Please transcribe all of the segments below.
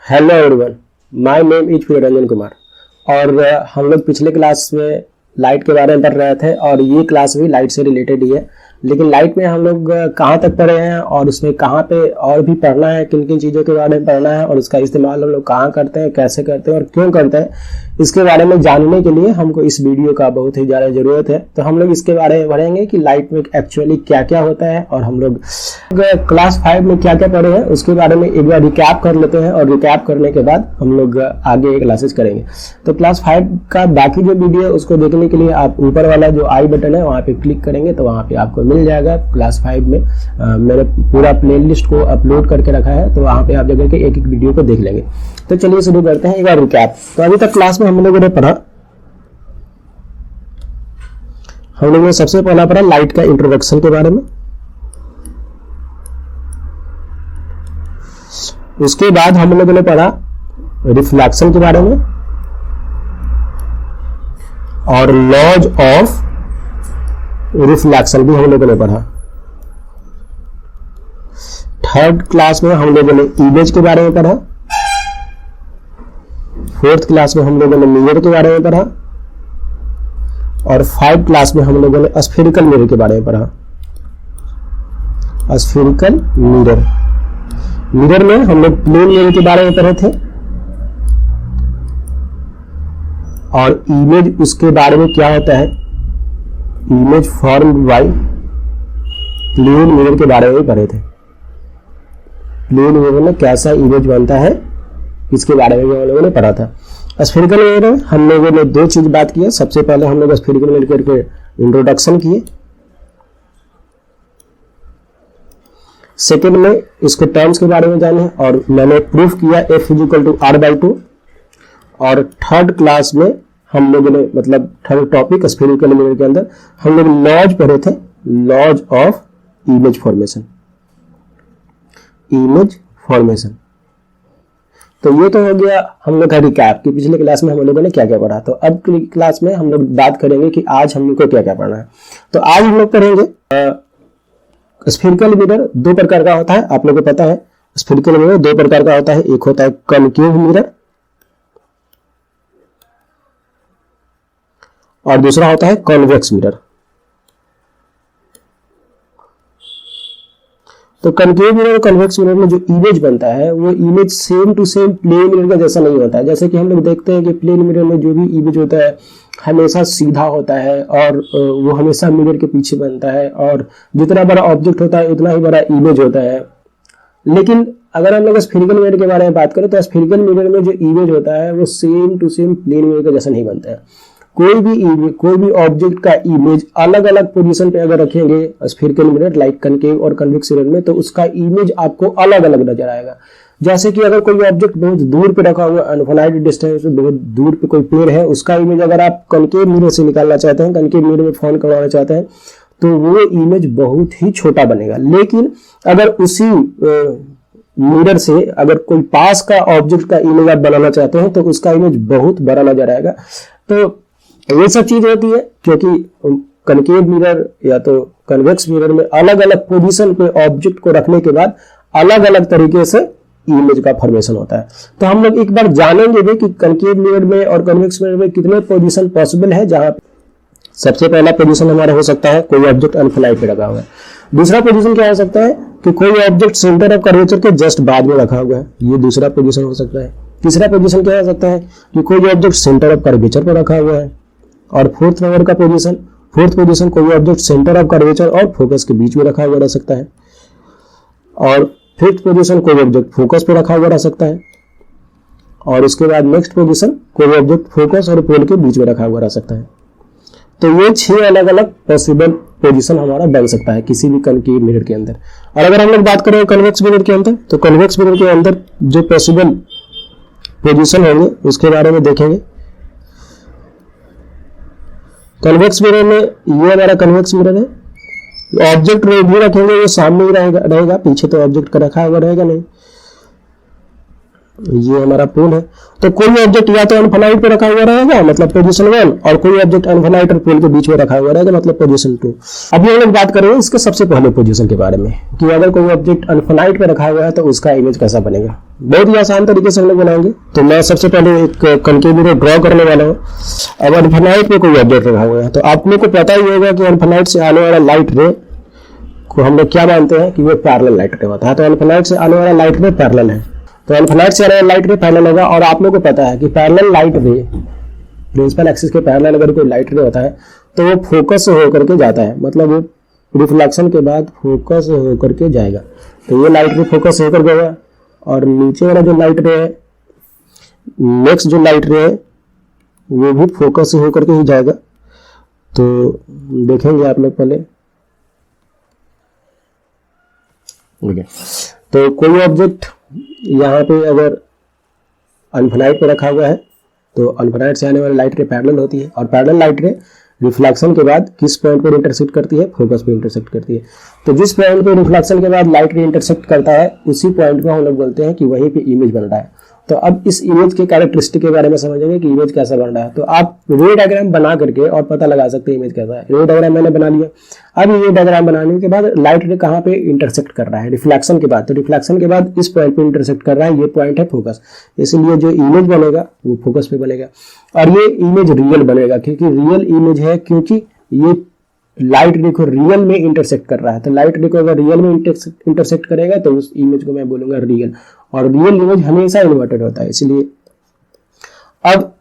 Hello everyone, my name is Ranjan Kumar. और हम लोग पिछले क्लास में लाइट के बारे में पढ़ रहे थे और ये क्लास भी लाइट से रिलेटेड ही है। लेकिन लाइट में हम लोग कहाँ तक पढ़े हैं और उसमें कहाँ पे और भी पढ़ना है, किन किन चीज़ों के बारे में पढ़ना है और उसका इस्तेमाल हम लोग कहाँ करते हैं, कैसे करते हैं और क्यों करते हैं, इसके बारे में जानने के लिए हमको इस वीडियो का बहुत ही ज़्यादा ज़रूरत है। तो हम लोग इसके बारे में पढ़ेंगे कि लाइट में एक्चुअली क्या क्या होता है और हम लोग क्लास 5 में क्या क्या पढ़े हैं उसके बारे में एक बार रिकैप कर लेते हैं और रिकैप करने के बाद हम लोग आगे क्लासेस करेंगे। तो क्लास 5 का बाकी जो वीडियो है उसको देखने के लिए आप ऊपर वाला जो आई बटन है वहाँ पे क्लिक करेंगे तो वहाँ पे आपको मिल जाएगा। क्लास 5 में मैंने पूरा प्लेलिस्ट को अपलोड करके रखा है, तो वहाँ पे आप जाकर के एक एक वीडियो को देख लेंगे। तो चलिए शुरू करते हैं एक बार रिकैप। तो अभी तक क्लास में हम लोगों ने पढ़ा, हम लोगों ने सबसे पहला पढ़ा लाइट का इंट्रोडक्शन के बारे में। उसके बाद हम लोगों ने पढ़ा रिफ्लेक्शन के बारे में और लॉज ऑफ रिफ्लेक्शन भी हम लोगों ने पढ़ा। थर्ड क्लास में हम लोगों ने इमेज के बारे में पढ़ा। फोर्थ क्लास में हम लोगों ने मिरर के बारे में पढ़ा और 5 क्लास में हम लोगों ने स्फेरिकल मिरर के बारे में पढ़ा। स्फेरिकल मिरर, मिरर में हम लोग प्लेन मिरर के बारे में पढ़े थे और इमेज उसके बारे में क्या होता है, image formed by plane mirror के बारे में पढ़े थे। प्लेन मिरर में कैसा इमेज बनता है इसके बारे में हम लोगों ने पढ़ा था। स्फेरिकल मिरर हम लोगों ने दो चीज बात की है। सबसे पहले हम लोग स्फेरिकल मिरर के इंट्रोडक्शन किए, सेकेंड में इसके टर्म्स के बारे में जाने और मैंने प्रूफ किया F = R/2। और थर्ड क्लास में हम लोगों ने मतलब थर्ड टॉपिक स्फेरिकल मिरर के अंदर हम लोग लॉज पढ़े थे, laws of image formation, image formation. तो ये तो हो गया हम लोग का रिकैप कि पिछले क्लास में हम लोगों ने क्या क्या पढ़ा। तो अब क्लास में हम लोग बात करेंगे कि आज हम लोग को क्या क्या पढ़ना है। तो आज हम लोग पढ़ेंगे स्फेरिकल मिरर दो प्रकार का होता है, आप लोगों को पता है। स्फेरिकल मिरर दो प्रकार का होता है, एक होता है कनकेव मिरर और दूसरा होता है कॉन्वेक्स मिरर। तो कनकेव मिरर और कन्वेक्स मिरर में जो इमेज बनता है वो image same to same plane mirror का जैसा नहीं होता है। जैसे कि हम लोग देखते हैं कि प्लेन मिरर में जो भी इमेज होता है हमेशा सीधा होता है और वो हमेशा मिरर के पीछे बनता है और जितना बड़ा ऑब्जेक्ट होता है उतना ही बड़ा इमेज होता है। लेकिन अगर हम लोग स्फेरिकल मिरर के बारे में बात करें तो स्फेरिकल मिरर में जो इमेज होता है वो same to same plane mirror का जैसा नहीं बनता है। कोई भी ऑब्जेक्ट का इमेज अलग अलग पोजीशन पे अगर रखेंगे स्फेरिकल मिरर लाइक कनकेव और कन्वेक्स मिरर में तो उसका इमेज आपको अलग अलग नजर आएगा। जैसे कि अगर कोई ऑब्जेक्ट बहुत दूर पे रखा हुआ इनफाइनाइट डिस्टेंस पे बहुत दूर पे कोई पेड़ है, उसका इमेज अगर आप कनकेव मिरर से निकालना चाहते हैं, कनकेव मिरर में फोन करवाना चाहते हैं तो वो इमेज बहुत ही छोटा बनेगा। लेकिन अगर उसी मिरर से अगर कोई पास का ऑब्जेक्ट का इमेज आप बनाना चाहते हैं तो उसका इमेज बहुत बड़ा नजर आएगा। तो ये सब चीज होती है क्योंकि कनकेव मिरर या तो कन्वेक्स मिरर में अलग अलग पोजीशन पे ऑब्जेक्ट को रखने के बाद अलग अलग तरीके से इमेज का फॉर्मेशन होता है। तो हम लोग एक बार जानेंगे भी कि कनकेव मिरर में और कन्वेक्स मिरर में कितने पोजीशन पॉसिबल है। जहां सबसे पहला पोजीशन हमारा हो सकता है कोई ऑब्जेक्ट अनफिनाइट पे रखा हुआ है। दूसरा पोजीशन क्या हो सकता है कि कोई ऑब्जेक्ट सेंटर ऑफ कर्वेचर के जस्ट बाद में रखा हुआ है, ये दूसरा पोजीशन हो सकता है। तीसरा पोजीशन क्या हो सकता है कि कोई ऑब्जेक्ट सेंटर ऑफ कर्वेचर पर रखा हुआ है। और फोर्थ पोजीशन कोई ऑब्जेक्ट सेंटर ऑफ कर्वेचर और फोकस के बीच में रखा हुआ रह सकता है। और फिफ्थ पोजीशन कोई ऑब्जेक्ट फोकस पे रखा हुआ रह सकता है। और उसके बाद नेक्स्ट पोजीशन कोई ऑब्जेक्ट फोकस और पोल के बीच में रखा हुआ रह सकता है। तो ये 6 अलग अलग पॉसिबल पोजीशन हमारा बन सकता है किसी भी कनकेव मिरर के अंदर। और अगर हम लोग बात करें कन्वेक्स मिरर के अंदर तो कन्वेक्स मिरर के अंदर जो पॉसिबल पोजीशन होंगे उसके बारे में देखेंगे। कन्वेक्स मिरर में ये हमारा कन्वेक्स मिरर है। ऑब्जेक्ट भी रखेंगे वो सामने ही रहेगा, पीछे तो ऑब्जेक्ट का रखा हुआ रहेगा नहीं। ये हमारा पोल है। तो कोई ऑब्जेक्ट या तो अनफिनाइट पे रखा हुआ रहेगा मतलब पोजीशन 1 और कोई ऑब्जेक्ट अनफिनाइट और पोल के बीच में रखा हुआ रहेगा मतलब पोजीशन 2। अभी हम लोग बात करेंगे इसके सबसे पहले पोजीशन के बारे में कि अगर कोई ऑब्जेक्ट अनफिनाइट पे रखा हुआ है तो उसका इमेज कैसा बनेगा। बहुत ही आसान तरीके से हम लोग बनाएंगे। तो मैं सबसे पहले एक कनकेव मिरर ड्रॉ करने वाला हूँ। अब इनफिनाइट पे कोई ऑब्जेक्ट रखा हुआ है, तो आप लोग को पता ही होगा कि इनफिनाइट से आने वाला लाइट रे को हम लोग क्या मानते हैं कि वो पैरेलल लाइट रे होता है। तो इनफिनाइट से आने वाला लाइट रे पैरेलल है, तो इनफिनाइट से आने वाला लाइट रे पैरेलल होगा। और आप लोग को पता है कि parallel light ray, principal axis के पैरेलल अगर कोई लाइट रे होता है तो वो फोकस से होकर के जाता है, मतलब वो रिफ्लेक्शन के बाद फोकस होकर के जाएगा। तो ये लाइट रे फोकस होकर गया, और नीचे वाला जो लाइट रे है, नेक्स्ट जो लाइट रे है वो भी फोकस से होकर के ही जाएगा। तो देखेंगे आप लोग पहले। ओके, तो कोई ऑब्जेक्ट यहाँ पे अगर इनफिनाइट पे रखा हुआ है तो इनफिनाइट से आने वाली लाइट रे पैरेलल होती है, और पैरेलल लाइट रे रिफ्लेक्शन के बाद किस पॉइंट पर इंटरसेक्ट करती है? फोकस पे इंटरसेक्ट करती है। तो जिस पॉइंट पे रिफ्लेक्शन के बाद लाइट रे इंटरसेक्ट करता है उसी पॉइंट को हम लोग बोलते हैं कि वहीं पे इमेज बन रहा है। तो अब इस इमेज के कैरेक्टरिस्टिक के बारे में समझेंगे कि इमेज कैसा बन रहा है। तो आप रे डायग्राम बना करके और पता लगा सकते हैं इमेज कैसा है। रे डायग्राम मैंने बना लिया। अब ये डायग्राम बनाने के बाद लाइट रे कहाँ पे इंटरसेक्ट कर रहा है? रिफ्लेक्शन के बाद। तो रिफ्लेक्शन के बाद इस पॉइंट पे इंटरसेक्ट कर रहा है, ये पॉइंट है फोकस। इसलिए जो इमेज बनेगा वो फोकस पे बनेगा, और ये इमेज रियल बनेगा, क्योंकि रियल इमेज है, क्योंकि ये लाइट रे को रियल में इंटरसेक्ट कर रहा है। तो लाइट रे को अगर रियल में इंटरसेक्ट करेगा तो उस इमेज को मैं बोलूंगा रियल, और रियल इमेज हमेशा इन्वर्टेड होता है। इसलिए अब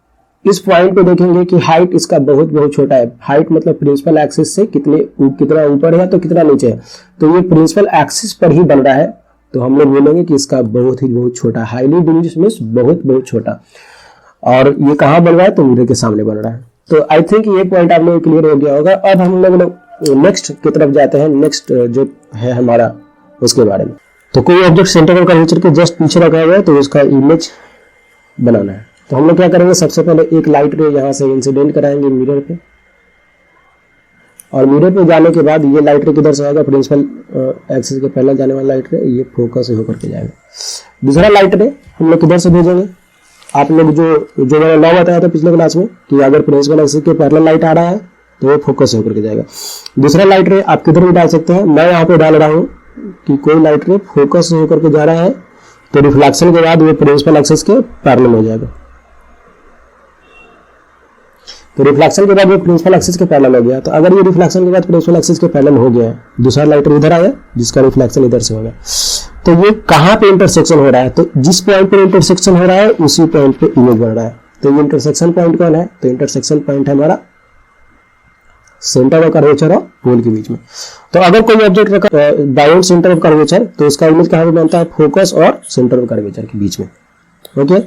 इस पॉइंट पे देखेंगे कि हाइट इसका बहुत बहुत छोटा है। हाइट मतलब प्रिंसिपल एक्सिस से कितना ऊपर है तो कितना नीचे है। तो ये प्रिंसिपल एक्सिस पर ही बन रहा है, तो हम लोग बोलेंगे कि इसका बहुत ही बहुत छोटा, हाईली डिमिनिश्ड मींस बहुत बहुत छोटा। और ये कहाँ बन रहा है? तो मिरर के सामने बन रहा है। तो आई थिंक ये पॉइंट आप लोगों को क्लियर हो गया होगा। अब हम लोग नेक्स्ट की तरफ जाते हैं, नेक्स्ट जो है हमारा उसके बारे में। तो कोई ऑब्जेक्ट सेंटर ऑफ कर्वेचर के जस्ट पीछे रखा हुआ है तो उसका इमेज बनाना है। तो हम लोग क्या करेंगे, सबसे पहले एक लाइट रे यहाँ से इंसिडेंट कराएंगे मिरर पे, और मिरर पे जाने के बाद ये लाइट रे किधर से आएगा? प्रिंसिपल एक्सिस के पहले जाने वाला लाइट रे ये फोकस होकर के जाएगा। दूसरा लाइट रे हम लोग किधर से भेजेंगे? आप लोग जो मैंने लॉ बताया था पिछले क्लास में कि अगर प्रिंसिपल एक्सिस के पैरेलल लाइट आ रहा है तो वो फोकस होकर के जाएगा। दूसरा लाइट रे आप किधर भी डाल सकते हैं। मैं यहाँ पे डाल रहा हूँ कि कोई लाइट रे फोकस होकर के जा रहा है तो रिफ्लेक्शन के बाद वो प्रिंसिपल एक्सिस के पैरेलल हो जाएगा। तो रिफ्लेक्शन के बाद वो प्रिंसिपल एक्सिस के पैरेलल हो गया। तो अगर ये रिफ्लेक्शन के बाद प्रिंसिपल एक्सिस के पैरेलल हो गया है, दूसरा लाइट रे इधर आया जिसका रिफ्लेक्शन इधर से होगा, तो ये कहाँ पे इंटरसेक्शन हो रहा है? तो जिस पॉइंट पे इंटरसेक्शन हो रहा है उसी पॉइंट पे इमेज बन रहा है। तो ये इंटरसेक्शन पॉइंट कौन है? तो इंटरसेक्शन पॉइंट है हमारा सेंटर ऑफ कर्वेचर और पोल के बीच में। तो अगर कोई ऑब्जेक्ट रखा बायोड सेंटर ऑफ कर्वेचर तो उसका इमेज कहाँ पे बनता है? फोकस और सेंटर ऑफ कर्वेचर के बीच में। ओके,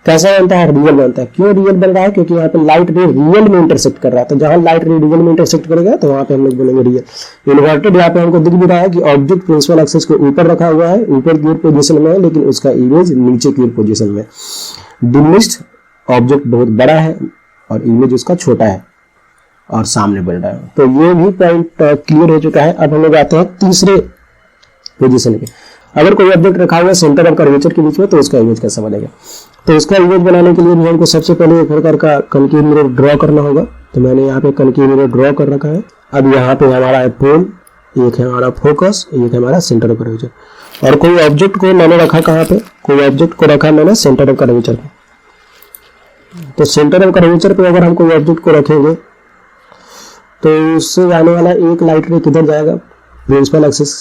कैसा बनता है? रियल बनता है। क्यों रियल बन रहा है? क्योंकि यहाँ पे लाइट रे रियल में इंटरसेक्ट कर रहा है। तो जहां लाइट रे रियल में इंटरसेक्ट करेगा तो वहां पे हम लोग बोलेंगे रियल। इन्वर्टेड यहाँ पे हमको दिख भी रहा है कि ऑब्जेक्ट प्रिंसिपल एक्सिस के ऊपर रखा हुआ है, ऊपर की ओर पोजीशन में है, लेकिन उसका इमेज नीचे की ओर पोजीशन में। डिमिनिश्ड ऑब्जेक्ट बहुत बड़ा है और इमेज उसका छोटा है और सामने बन रहा है। तो ये भी पॉइंट क्लियर हो चुका है। अब हम लोग आते हैं तीसरे पोजीशन पे। अगर कोई ऑब्जेक्ट रखा हुआ है सेंटर ऑफ कर्वेचर के बीच में तो उसका इमेज कैसा बनेगा? तो उसका इमेज बनाने के लिए भी हमको सबसे पहले एक प्रकार का कनकेव मिरर ड्रॉ करना होगा। तो मैंने यहाँ पे कनकेव मिरर ड्रॉ कर रखा है। अब यहाँ पे हमारा है पोल, एक है हमारा फोकस, एक है हमारा सेंटर ऑफ कर्वेचर। और कोई ऑब्जेक्ट को मैंने रखा कहाँ पे? कोई ऑब्जेक्ट को रखा मैंने सेंटर ऑफ कर्वेचर पे। तो सेंटर ऑफ कर्वेचर पे अगर हम कोई ऑब्जेक्ट को रखेंगे तो उससे आने वाला एक लाइट रे किधर जाएगा? Principal axis.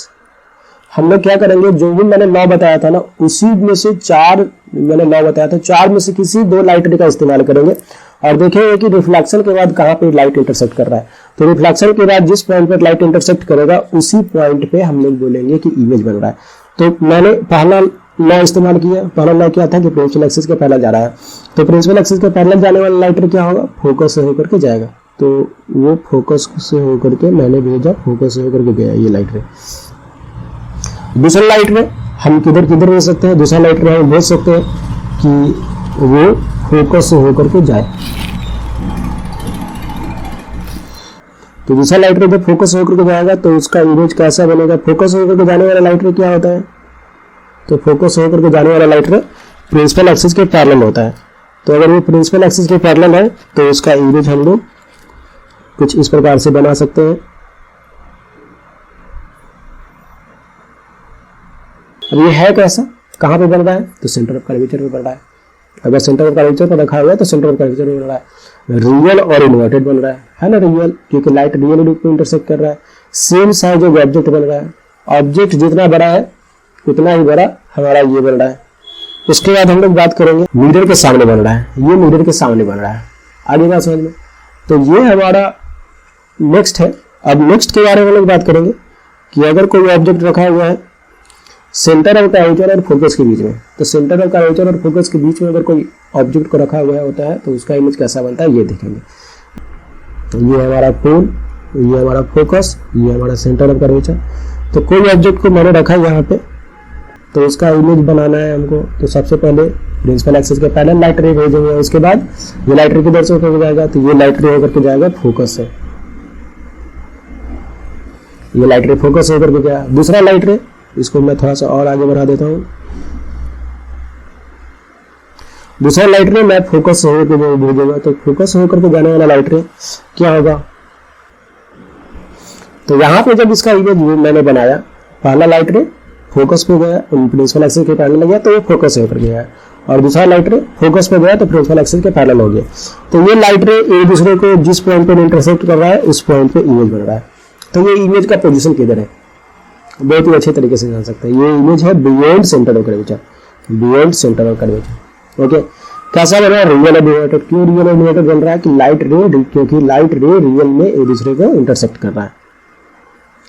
हम लोग क्या करेंगे, जो भी मैंने लॉ बताया था ना उसी में से चार में से किसी दो लाइट रे का इस्तेमाल करेंगे और देखेंगे कि रिफ्लेक्शन के बाद कहाँ पे लाइट इंटरसेक्ट कर रहा है। तो रिफ्लेक्शन के बाद जिस पॉइंट पर लाइट इंटरसेक्ट करेगा उसी पॉइंट पे हम लोग बोलेंगे कि इमेज बन रहा है। तो मैंने पहला लॉ इस्तेमाल किया। पहला लॉ क्या था कि प्रिंसिपल एक्सिस के पैरेलल जा रहा है। तो प्रिंसिपल एक्सिस के पैरेलल जाने वाला लाइट रे क्या होगा? फोकस से होकर के जाएगा। तो वो फोकस से होकर के मैंने भेजा, फोकस से होकर के गया ये लाइट रे। दूसरा लाइट रे हम किधर किधर भेज सकते हैं? दूसरा लाइट रे हम भेज सकते हैं कि वो फोकस से होकर के जाए। तो दूसरा लाइट रे जब फोकस होकर के जाएगा तो उसका इमेज कैसा बनेगा? फोकस होकर के जाने वाला लाइट रे क्या होता है? तो फोकस होकर के जाने वाला लाइट रे प्रिंसिपल एक्सिस के पैरेलल होता है। तो अगर वो प्रिंसिपल एक्सिस के पैरेलल है तो उसका इमेज हम लोग कुछ इस प्रकार से बना सकते हैं। अब ये है कैसा? कहाँ पे बन रहा है, तो सेंटर ऑफ कर्वेचर पे बन रहा है। अगर सेंटर ऑफ कर्वेचर पर रखा हुआ है तो सेंटर ऑफ कर्वेचर पे बन रहा है। रियल और इन्वर्टेड बन रहा है ना, रियल, क्योंकि लाइट रियल रूप में इंटरसेक्ट कर रहा है। सेम साइज ऑफ ऑब्जेक्ट बन रहा है, ऑब्जेक्ट जितना बड़ा है उतना ही बड़ा हमारा ये बन रहा है। उसके बाद हम लोग बात करेंगे मिरर के सामने बन रहा है, ये मिरर के सामने बन रहा है, आगे बात समझ में। तो ये हमारा नेक्स्ट है। अब नेक्स्ट के बारे में लोग बात करेंगे कि अगर कोई ऑब्जेक्ट रखा हुआ है सेंटर ऑफ कर्वेचर और फोकस के बीच में, तो सेंटर ऑफ कर्वेचर और फोकस के बीच में अगर कोई ऑब्जेक्ट को रखा हुआ होता है तो उसका इमेज कैसा बनता है ये देखेंगे। तो ये हमारा पोल, ये हमारा फोकस, ये हमारा सेंटर ऑफ कर्वेचर। तो कोई ऑब्जेक्ट को मैंने रखा है यहाँ पे, तो उसका इमेज बनाना है हमको। तो सबसे पहले प्रिंसिपल एक्सिस के पैरेलल लाइट रे भेजेंगे, उसके बाद ये लाइट रे किधर से होकर जाएगा, तो ये लाइट रे होकर के जाएगा फोकस से, ये लाइट रे फोकस होकर के गया। दूसरा लाइट रे, इसको मैं थोड़ा सा और आगे बढ़ा देता हूँ। दूसरा लाइट रे मैं फोकस से होकर भेजूंगा, तो फोकस होकर के जाने वाला लाइट रे क्या होगा, तो यहाँ पे जब इसका इमेज मैंने बनाया, पहला लाइट रे फोकस पे गया, प्रिंसिपल एक्सिस के पैरेलल गया तो वो फोकस से होकर गया, और दूसरा लाइट रे फोकस पे गया तो प्रिंसिपल एक्सिस के पैरेलल हो गया। तो ये लाइट रे एक दूसरे को जिस पॉइंट पे इंटरसेक्ट कर रहा है उस पॉइंट पे इमेज बन रहा है। तो ये इमेज का पोजीशन किधर है बहुत ही अच्छे तरीके से जान सकते हैं। ये इमेज है beyond centre of curvature, beyond centre of curvature. Okay, कैसा बन रहा है, रियल और इन्वर्टेड। क्यों रियल और इन्वर्टेड बन रहा है कि लाइट रे, क्योंकि लाइट रे रियल में एक दूसरे को इंटरसेक्ट कर रहा है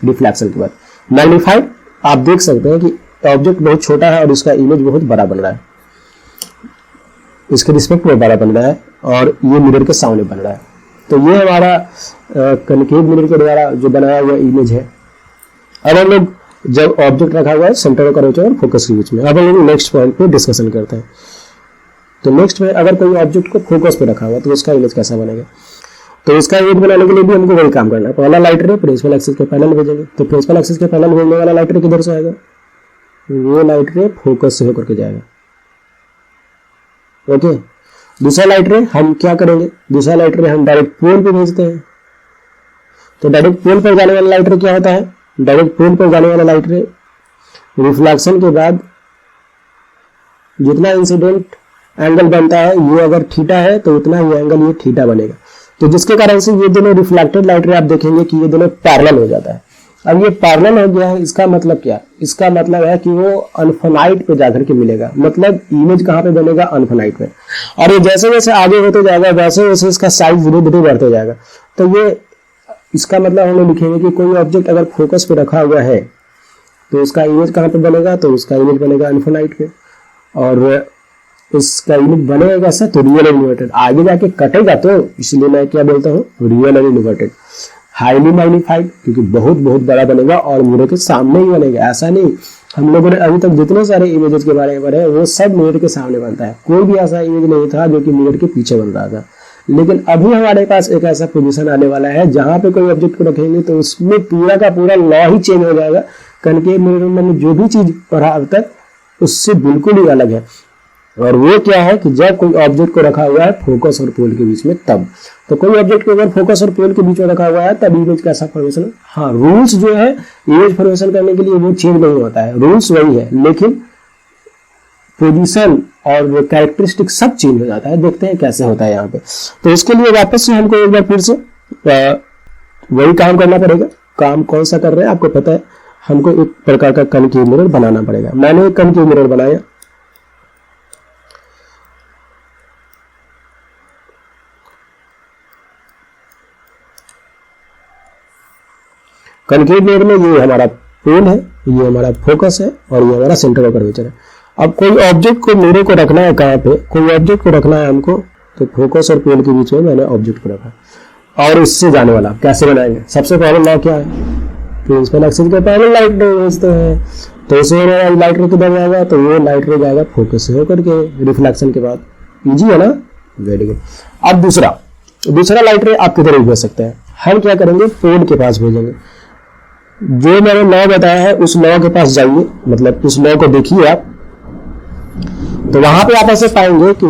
रिफ्लेक्शन के बाद। मैग्नीफाइड, आप देख सकते हैं कि ऑब्जेक्ट बहुत छोटा है और इसका इमेज बहुत बड़ा बन रहा है, इसके रिस्पेक्ट में बड़ा बन रहा है और ये मिरर के सामने बन रहा है। तो ये हमारा कनकेव मिरर के द्वारा जो बनाया हुआ इमेज है। अब हम लोग जब ऑब्जेक्ट रखा हुआ है सेंटर ऑफ कर्वेचर और फोकस के बीच में, अब हम लोग नेक्स्ट पॉइंट पे डिस्कशन करते हैं। तो नेक्स्ट में अगर कोई ऑब्जेक्ट को फोकस पे रखा हुआ तो उसका इमेज कैसा बनेगा, तो इसका इमेज बनाने के लिए भी हमको वही काम करना है। पहला लाइट रे प्रिंसिपल एक्सिस के पैरेलल भेजेंगे, तो प्रिंसिपल एक्सिस के पैरेलल भेजने वाला लाइट रे किधर से आएगा, वो लाइट रे फोकस से होकर के जाएगा। ओके, दूसरा लाइट रे हम क्या करेंगे, दूसरा लाइट रे हम डायरेक्ट पोल पे भेजते हैं। तो डायरेक्ट पोल पर जाने वाला लाइट रे क्या होता है, डायरेक्ट पोल पर जाने वाला लाइट रे रिफ्लेक्शन के बाद जितना इंसिडेंट एंगल बनता है, ये अगर थीटा है तो उतना ही एंगल ये थीटा बनेगा। तो जिसके कारण से ये दोनों रिफ्लेक्टेड लाइट रे आप देखेंगे कि ये दोनों पैरेलल हो जाता है। अब ये पैरेलल हो गया है, इसका मतलब क्या, इसका मतलब है कि वो अनफिनाइट पे जाकर के मिलेगा, मतलब इमेज कहाँ पे बनेगा, अनफिनाइट पे। और ये जैसे जैसे आगे होते जाएगा वैसे वैसे इसका साइज धीरे धीरे बढ़ते जाएगा। तो ये इसका मतलब हम लोग लिखेंगे कि कोई ऑब्जेक्ट अगर फोकस पे रखा हुआ है तो उसका इमेज कहाँ पे बनेगा, तो उसका इमेज बनेगा अनफिनाइट पे, और इसका इमेज बनेगा कैसा, तो रियल और इन्वर्टेड। आगे जाके कटेगा तो इसलिए मैं क्या बोलता हूँ, रियल और इन्वर्टेड। हाईली मैग्नीफाइड, क्योंकि बहुत बहुत बड़ा बनेगा और मिरर के सामने ही बनेगा। ऐसा नहीं, हम लोगों ने अभी तक जितने सारे इमेजेस के बारे में पढ़े वो सब मिरर के सामने बनता है। कोई भी ऐसा इमेज नहीं था जो कि मिरर के पीछे बन रहा था। लेकिन अभी हमारे पास एक ऐसा पोजीशन आने वाला है जहां पे कोई ऑब्जेक्ट को रखेंगे तो उसमें पूरा का पूरा लॉ ही चेंज हो जाएगा। कनकेव मिरर में मैंने जो भी चीज पढ़ा अब तक उससे बिल्कुल ही अलग है। और वो क्या है कि जब कोई ऑब्जेक्ट को रखा हुआ है फोकस और पोल के बीच में, तब तो कोई ऑब्जेक्ट को अगर फोकस और पोल के बीच में रखा हुआ है तब इमेज कैसा फॉर्मेशन, हाँ रूल्स जो है इमेज फॉर्मेशन करने के लिए वो चेंज नहीं होता है, रूल्स वही है, लेकिन पोजीशन और कैरेक्टरिस्टिक सब चेंज हो जाता है। देखते हैं कैसे होता है यहाँ पे। तो इसके लिए वापस से हमको एक बार फिर से वही काम करना पड़ेगा। काम कौन सा कर रहे हैं आपको पता है, हमको एक प्रकार का कनकेव मिरर बनाना पड़ेगा। मैंने एक कनकेव मिरर बनाया, कनकेव मिरर में ये हमारा पोल है, ये हमारा फोकस है और ये हमारा सेंटर ऑफ कर्वेचर है। अब कोई ऑब्जेक्ट को मिरर को रखना है कहाँ पे, कोई ऑब्जेक्ट को रखना है हमको, तो फोकस और पोल के बीच में मैंने ऑब्जेक्ट को रखा और इससे जाने वाला कैसे बनाएंगे। सबसे पहले लॉ क्या है, प्रिंसिपल एक्सिस के पहले लाइट रे भेजते हैं, तो इसमें लाइट रे किधर जाएगा, तो वो लाइट रे जाएगा फोकस से होकर के रिफ्लेक्शन के बाद। इजी है ना, वेरी गुड। अब दूसरा लाइट रे आप किधर भेज सकते हैं, हम क्या करेंगे, पोल के पास भेजेंगे। जो मैंने लॉ बताया है उस लॉ के पास जाइए, मतलब उस लॉ को देखिए आप, तो वहां पे आप ऐसे पाएंगे कि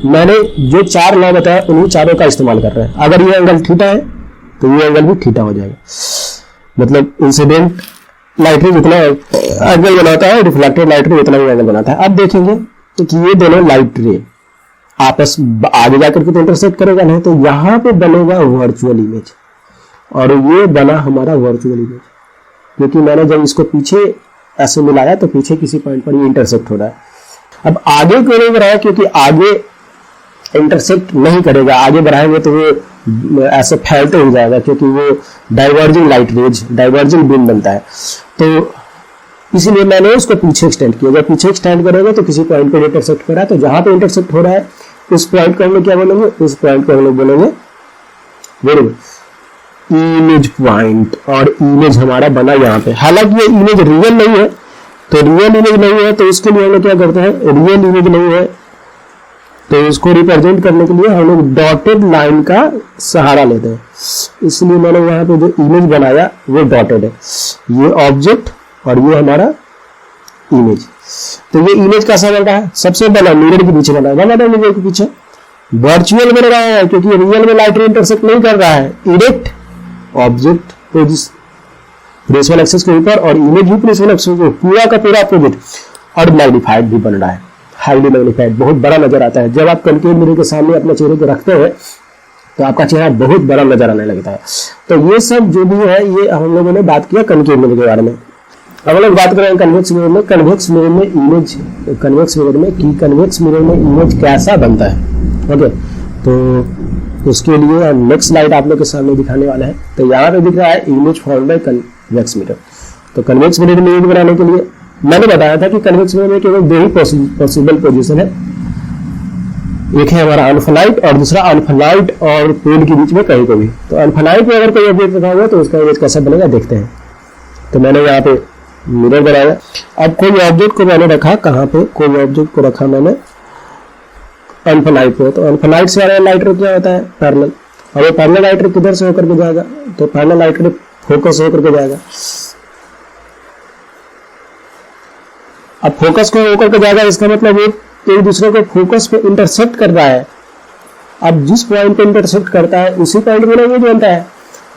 मैंने जो 4 लॉ बताया उन्हीं चारों का इस्तेमाल कर रहे हैं। अगर ये एंगल थीटा है तो ये एंगल भी थीटा हो जाएगा, मतलब इंसिडेंट लाइट रे जितना एंगल बनाता है, रिफ्लेक्टेड लाइट रे उतना ही एंगल बनाता है। अब देखेंगे कि ये दोनों लाइट रे आपस आगे जाकर के तो इंटरसेक्ट करेगा नहीं, तो यहाँ पे बनेगा वर्चुअल इमेज, और ये बना हमारा वर्चुअल इमेज, क्योंकि मैंने जब इसको पीछे ऐसे मिलाया तो पीछे किसी पॉइंट पर ये इंटरसेक्ट हो रहा है। अब आगे क्यों नहीं बढ़ाया, क्योंकि आगे इंटरसेक्ट नहीं करेगा, आगे बढ़ाएंगे तो वो ऐसे फैलते हो जाएगा, क्योंकि वो diverging light rays, diverging beam बनता है। तो इसीलिए मैंने उसको पीछे एक्सटेंड किया। जब पीछे एक्सटेंड करेगा तो किसी पॉइंट पर इंटरसेक्ट कर रहा है, तो जहां पे इंटरसेक्ट हो रहा है उस पॉइंट को हम लोग क्या बोलेंगे, उस पॉइंट को हम लोग बोलेंगे इमेज पॉइंट, और इमेज हमारा बना यहाँ पे। हालांकि ये इमेज रियल नहीं है, तो रियल इमेज नहीं है तो इसके लिए हम लोग क्या करते हैं, रियल इमेज नहीं है तो इसको रिप्रेजेंट करने के लिए हम लोग डॉटेड लाइन का सहारा लेते हैं। इसलिए मैंने यहाँ पे जो इमेज बनाया वो डॉटेड है, ये ऑब्जेक्ट और ये हमारा इमेज। तो ये इमेज कैसा बन रहा है, सबसे बड़ा मिरर के पीछे बना है, मिरर के पीछे वर्चुअल बन रहा है, क्योंकि रियल में लाइट रे इंटरसेक्ट नहीं कर रहा है। डायरेक्ट ऑब्जेक्ट प्रिंसिपल एक्सिस के ऊपर और इमेज भी प्रिंसिपल एक्सिस के पूरा का पूरा अपोजिट, और मैग्नीफाइड भी बन रहा है, हाईली मैग्नीफाइड, बहुत बड़ा नजर आता है। जब आप कनकेव मिरर के सामने अपने चेहरे को रखते हैं तो आपका चेहरा बहुत बड़ा नजर आने लगता है। तो ये सब जो भी है ये हम लोगों ने बात किया कनकेव मिरर के बारे में। अब हम लोग बात करेंगे कन्वेक्स मिरर में। कन्वेक्स मिरर में इमेज, कन्वेक्स मिरर में कि कन्वेक्स मिरर में इमेज कैसा बनता है। ओके, तो उसके लिए हम नेक्स्ट स्लाइड आप लोग के सामने दिखाने वाला है। तो यहाँ पे दिख रहा है image form by convex mirror. तो कन्वेक्स मिरर में इमेज बनाने के लिए मैंने बताया था कि कन्वेक्स मिरर में केवल दो ही पॉसिबल पोजीशन है, एक है हमारा अनफलाइट और दूसरा अनफलाइट और पोल के बीच में कहीं को भी। तो अनफलाइट में अगर कोई ऑब्जेक्ट रखा हुआ तो उसका इमेज कैसा बनेगा देखते हैं। तो मैंने यहाँ पे मिरर बनाया। अब कोई ऑब्जेक्ट को मैंने रखा, कहाँ पे, कोई ऑब्जेक्ट को रखा मैंने अनफलाइट पे। तो अनफलाइट से वाला लाइट रे क्या होता है, पैरेलल। अब वो पैरेलल लाइट रे किधर से होकर के जाएगा, तो पैरेलल लाइट रे फोकस होकर के जाएगा। अब फोकस को होकर के जाएगा, इसका मतलब ये एक दूसरे को फोकस पे इंटरसेक्ट कर रहा है। अब जिस पॉइंट पे इंटरसेक्ट करता है उसी पॉइंट में इमेज बनता है।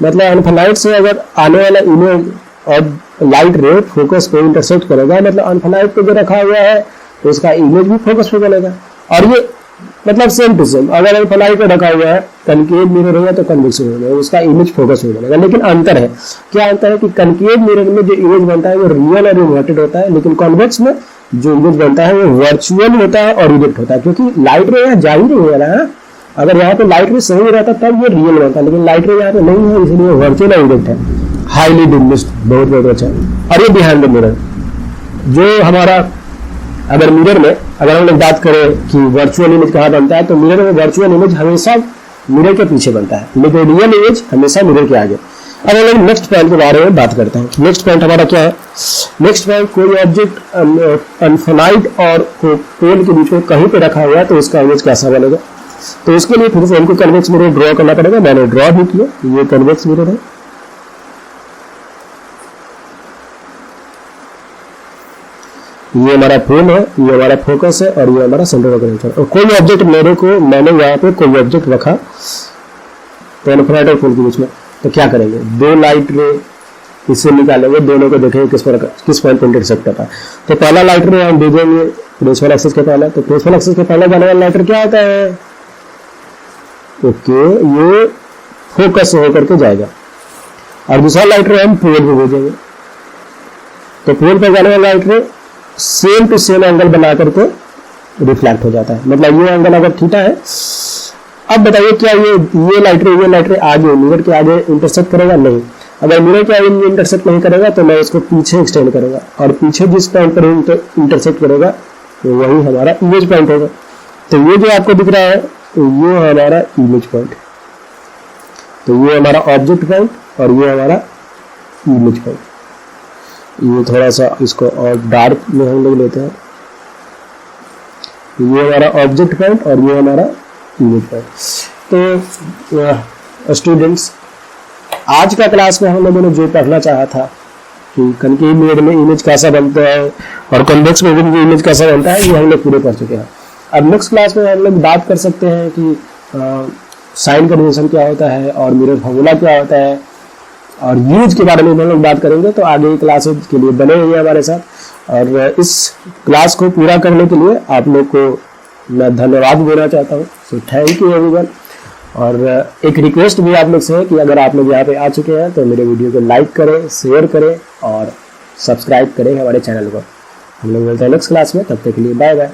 मतलब अनफलाइट से अगर आने वाला इमेज और लाइट रे फोकस पे इंटरसेक्ट करेगा, मतलब अनफलाइट पे जो रखा हुआ है तो उसका इमेज भी फोकस पे बनेगा। और ये मतलब सेम टू सेम, अगर अनफलाइट पे रखा हुआ है कनकेव मिरर होगा तो कन्वेक्स मिरर होगा, उसका इमेज फोकस पे बनेगा। लेकिन अंतर है, क्या अंतर है कि कनकेव मिरर में जो इमेज बनता है वो रियल और इन्वर्टेड होता है, लेकिन कॉन्वेक्स में जो इमेज बनता है वो वर्चुअल होता है और रिजेक्ट होता है, क्योंकि लाइट रे यहाँ जा ही नहीं वाला है। अगर यहाँ पे लाइट रे सही रहता तब ये रियल बनता, लेकिन लाइट रे यहाँ पे नहीं है, इसलिए वर्चुअल और रिजेक्ट है। हाईली डिमिनिश्ड, बहुत बहुत अच्छा। और ये बिहाइंड द मिरर जो हमारा, अगर मिरर में अगर हम लोग बात करें कि वर्चुअल इमेज कहाँ बनता है, तो मिरर में वर्चुअल इमेज हमेशा मिरर के पीछे बनता है, लेकिन रियल इमेज हमेशा मिरर के आगे। अब हम लोग नेक्स्ट पॉइंट के बारे में बात करते हैं। नेक्स्ट पॉइंट हमारा क्या है, नेक्स्ट पॉइंट कोई ऑब्जेक्ट अनफलाइट और पोल के बीच में कहीं पे रखा हुआ है तो उसका इमेज कैसा बनेगा। तो इसके लिए फिर से हमको कन्वेक्स मिरर ड्रॉ करना पड़ेगा। मैंने ड्रॉ भी किया, ये कन्वेक्स मिरर है। ये हमारा पोल है, ये हमारा फोकस है और ये हमारा सेंटर ऑफ अटेंशन। और कोई ऑब्जेक्ट मैंने यहाँ पे कोई ऑब्जेक्ट रखा तो अनफलाइट और पोल के बीच में, तो क्या करेंगे, दो लाइट रे इससे निकालेंगे, दोनों को देखेंगे किस पॉइंट पर इंटरसेक्ट होता है। तो पहला लाइट रे हम भेजेंगे प्रिंसिपल एक्सिस के पहले, तो प्रिंसिपल एक्सिस के पहले जाने वाला लाइट रे क्या होता है, ओके, ये फोकस होकर के जाएगा। और दूसरा लाइट रे हम पोल पे भेजेंगे, तो पोल पर जाने वाला लाइट रे सेम टू सेम एंगल बना करके रिफ्लेक्ट हो जाता है। मतलब ये एंगल अगर थीटा है, अब बताइए क्या ये लाइट रे आगे मिरर के आगे इंटरसेक्ट करेगा, नहीं। अगर मिरर के आगे इंटरसेक्ट नहीं करेगा तो मैं इसको पीछे एक्सटेंड करूंगा, और पीछे जिस पॉइंट पर इंटरसेक्ट करेगा तो वही हमारा इमेज पॉइंट होगा। तो ये जो आपको दिख रहा है ये हमारा इमेज पॉइंट, तो ये हमारा ऑब्जेक्ट पॉइंट और ये हमारा इमेज पॉइंट। ये थोड़ा सा इसको और डार्क में हम लोग लेते हैं, ये हमारा ऑब्जेक्ट पॉइंट और ये हमारा इमेज पॉइंट। तो स्टूडेंट्स, आज का क्लास में हम लोगों ने जो पढ़ना चाहा था कि कनकेव मिरर में इमेज कैसा बनता है और कन्वेक्स मिरर में इमेज कैसा बनता है, ये हम लोग पूरे पढ़ चुके हैं। अब नेक्स्ट क्लास में हम लोग बात कर सकते हैं कि साइन कन्वेंशन क्या होता है और मिरर फॉर्मूला क्या होता है, और यूज के बारे में हम लोग बात करेंगे। तो आगे की क्लासेज के लिए बने रहिए हमारे साथ। और इस क्लास को पूरा करने के लिए आप लोग को मैं धन्यवाद देना चाहता हूँ। So thank you everyone. और एक रिक्वेस्ट भी आप लोग से है कि अगर आप लोग यहाँ पे आ चुके हैं तो मेरे वीडियो को लाइक करें, शेयर करें और सब्सक्राइब करें हमारे चैनल को। हम लोग मिलते हैं नेक्स्ट क्लास में, तब तक के लिए बाय बाय।